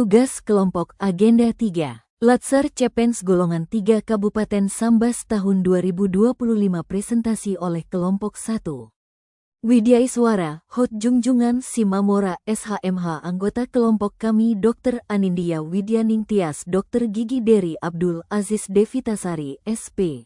Tugas Kelompok Agenda 3. Latsar Cepens Golongan 3 Kabupaten Sambas tahun 2025 presentasi oleh Kelompok 1. Widya Iswara, Hot Jungjungan Simamora, SHMH anggota kelompok kami Dr. Anindya Widyaning Tias, Dr. Gigi Dery Abdul Aziz Devitasari, SP.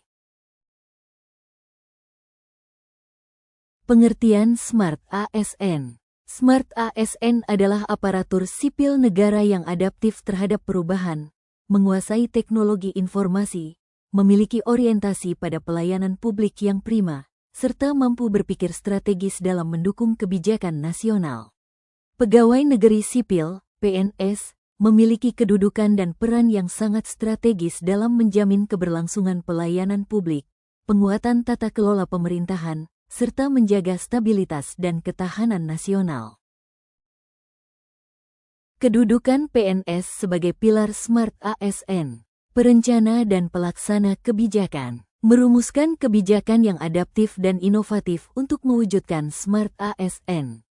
Pengertian Smart ASN. Smart ASN adalah aparatur sipil negara yang adaptif terhadap perubahan, menguasai teknologi informasi, memiliki orientasi pada pelayanan publik yang prima, serta mampu berpikir strategis dalam mendukung kebijakan nasional. Pegawai negeri sipil, PNS, memiliki kedudukan dan peran yang sangat strategis dalam menjamin keberlangsungan pelayanan publik, penguatan tata kelola pemerintahan, serta menjaga stabilitas dan ketahanan nasional. Kedudukan PNS sebagai pilar Smart ASN, perencana dan pelaksana kebijakan, merumuskan kebijakan yang adaptif dan inovatif untuk mewujudkan Smart ASN,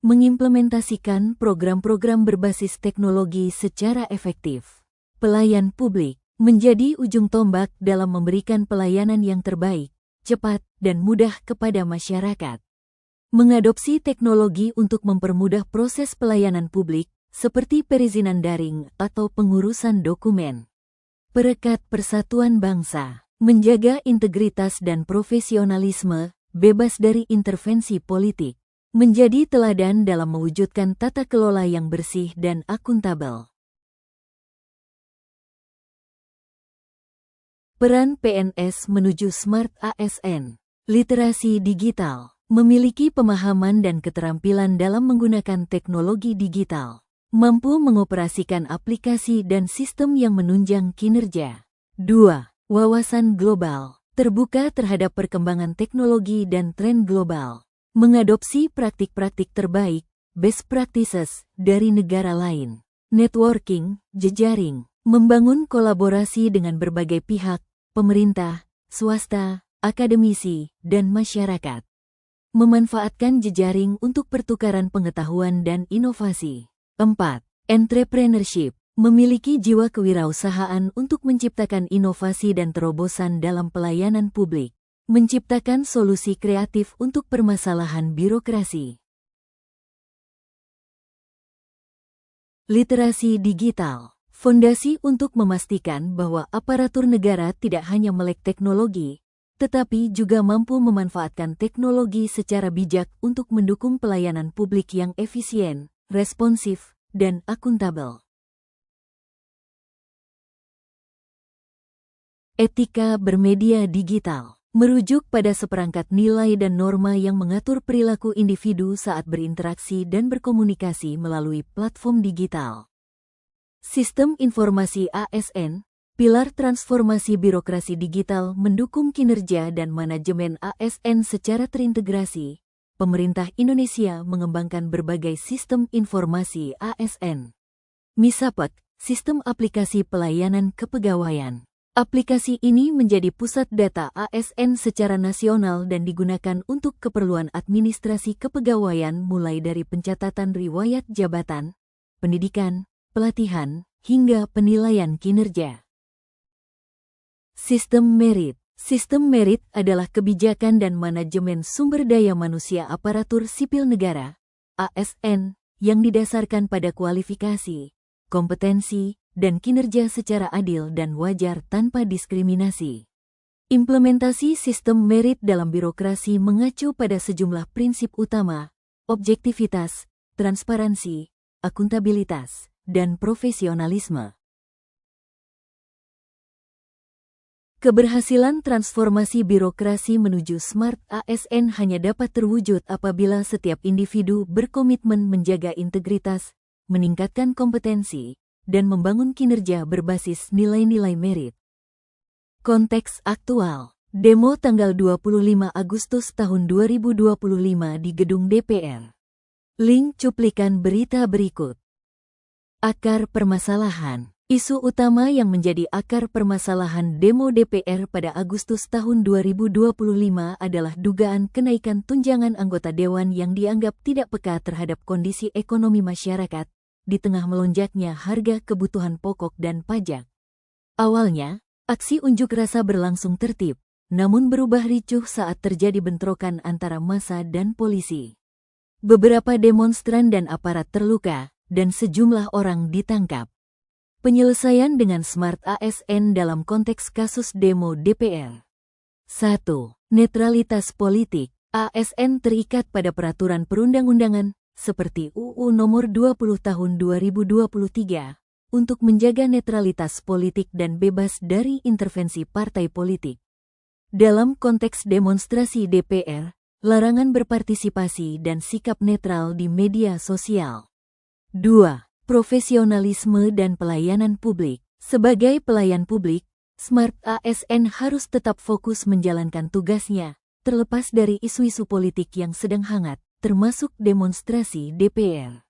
mengimplementasikan program-program berbasis teknologi secara efektif. Pelayan publik menjadi ujung tombak dalam memberikan pelayanan yang terbaik, cepat, dan mudah kepada masyarakat. Mengadopsi teknologi untuk mempermudah proses pelayanan publik, seperti perizinan daring atau pengurusan dokumen. Perekat persatuan bangsa, menjaga integritas dan profesionalisme, bebas dari intervensi politik, menjadi teladan dalam mewujudkan tata kelola yang bersih dan akuntabel. Peran PNS menuju Smart ASN. Literasi digital. Memiliki pemahaman dan keterampilan dalam menggunakan teknologi digital. Mampu mengoperasikan aplikasi dan sistem yang menunjang kinerja. 2. Wawasan global. Terbuka terhadap perkembangan teknologi dan tren global. Mengadopsi praktik-praktik terbaik, best practices, dari negara lain. Networking, jejaring. Membangun kolaborasi dengan berbagai pihak, pemerintah, swasta, akademisi, dan masyarakat. Memanfaatkan jejaring untuk pertukaran pengetahuan dan inovasi. 4. Entrepreneurship. Memiliki jiwa kewirausahaan untuk menciptakan inovasi dan terobosan dalam pelayanan publik. Menciptakan solusi kreatif untuk permasalahan birokrasi. Literasi digital. Fondasi untuk memastikan bahwa aparatur negara tidak hanya melek teknologi, tetapi juga mampu memanfaatkan teknologi secara bijak untuk mendukung pelayanan publik yang efisien, responsif, dan akuntabel. Etika bermedia digital. Merujuk pada seperangkat nilai dan norma yang mengatur perilaku individu saat berinteraksi dan berkomunikasi melalui platform digital. Sistem Informasi ASN, pilar transformasi birokrasi digital mendukung kinerja dan manajemen ASN secara terintegrasi. Pemerintah Indonesia mengembangkan berbagai sistem informasi ASN. Misapek, sistem aplikasi pelayanan kepegawaian. Aplikasi ini menjadi pusat data ASN secara nasional dan digunakan untuk keperluan administrasi kepegawaian mulai dari pencatatan riwayat jabatan, pendidikan, pelatihan, hingga penilaian kinerja. Sistem merit. Sistem merit adalah kebijakan dan manajemen sumber daya manusia aparatur sipil negara, ASN, yang didasarkan pada kualifikasi, kompetensi, dan kinerja secara adil dan wajar tanpa diskriminasi. Implementasi sistem merit dalam birokrasi mengacu pada sejumlah prinsip utama, objektivitas, transparansi, akuntabilitas, dan profesionalisme. Keberhasilan transformasi birokrasi menuju Smart ASN hanya dapat terwujud apabila setiap individu berkomitmen menjaga integritas, meningkatkan kompetensi, dan membangun kinerja berbasis nilai-nilai merit. Konteks aktual. Demo tanggal 25 Agustus tahun 2025 di Gedung DPR. Link cuplikan berita berikut. Akar permasalahan. Isu utama yang menjadi akar permasalahan demo DPR pada Agustus tahun 2025 adalah dugaan kenaikan tunjangan anggota dewan yang dianggap tidak peka terhadap kondisi ekonomi masyarakat, di tengah melonjaknya harga kebutuhan pokok dan pajak. Awalnya, aksi unjuk rasa berlangsung tertib, namun berubah ricuh saat terjadi bentrokan antara massa dan polisi. Beberapa demonstran dan aparat terluka, dan sejumlah orang ditangkap. Penyelesaian dengan Smart ASN dalam konteks kasus demo DPR. 1. Netralitas politik. ASN terikat pada peraturan perundang-undangan, seperti UU Nomor 20 Tahun 2023, untuk menjaga netralitas politik dan bebas dari intervensi partai politik. Dalam konteks demonstrasi DPR, larangan berpartisipasi dan sikap netral di media sosial. 2. Profesionalisme dan pelayanan publik. Sebagai pelayan publik, Smart ASN harus tetap fokus menjalankan tugasnya, terlepas dari isu-isu politik yang sedang hangat, termasuk demonstrasi DPR.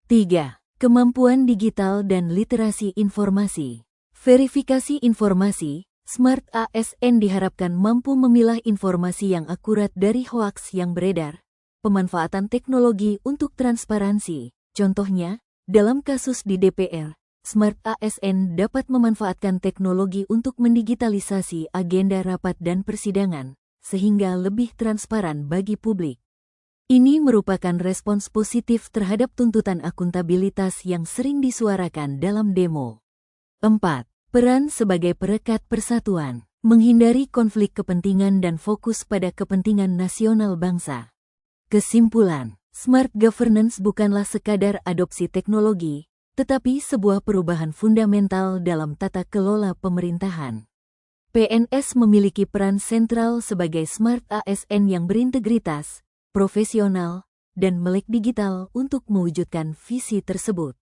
3. Kemampuan digital dan literasi informasi. Verifikasi informasi. Smart ASN diharapkan mampu memilah informasi yang akurat dari hoaks yang beredar. Pemanfaatan teknologi untuk transparansi. Contohnya, dalam kasus di DPR, Smart ASN dapat memanfaatkan teknologi untuk mendigitalisasi agenda rapat dan persidangan, sehingga lebih transparan bagi publik. Ini merupakan respons positif terhadap tuntutan akuntabilitas yang sering disuarakan dalam demo. 4. Peran sebagai perekat persatuan. Menghindari konflik kepentingan dan fokus pada kepentingan nasional bangsa. Kesimpulan, Smart Governance bukanlah sekadar adopsi teknologi, tetapi sebuah perubahan fundamental dalam tata kelola pemerintahan. PNS memiliki peran sentral sebagai Smart ASN yang berintegritas, profesional, dan melek digital untuk mewujudkan visi tersebut.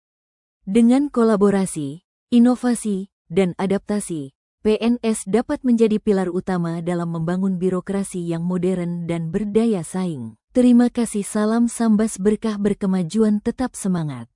Dengan kolaborasi, inovasi, dan adaptasi, PNS dapat menjadi pilar utama dalam membangun birokrasi yang modern dan berdaya saing. Terima kasih. Salam Sambas Berkah berkemajuan tetap semangat.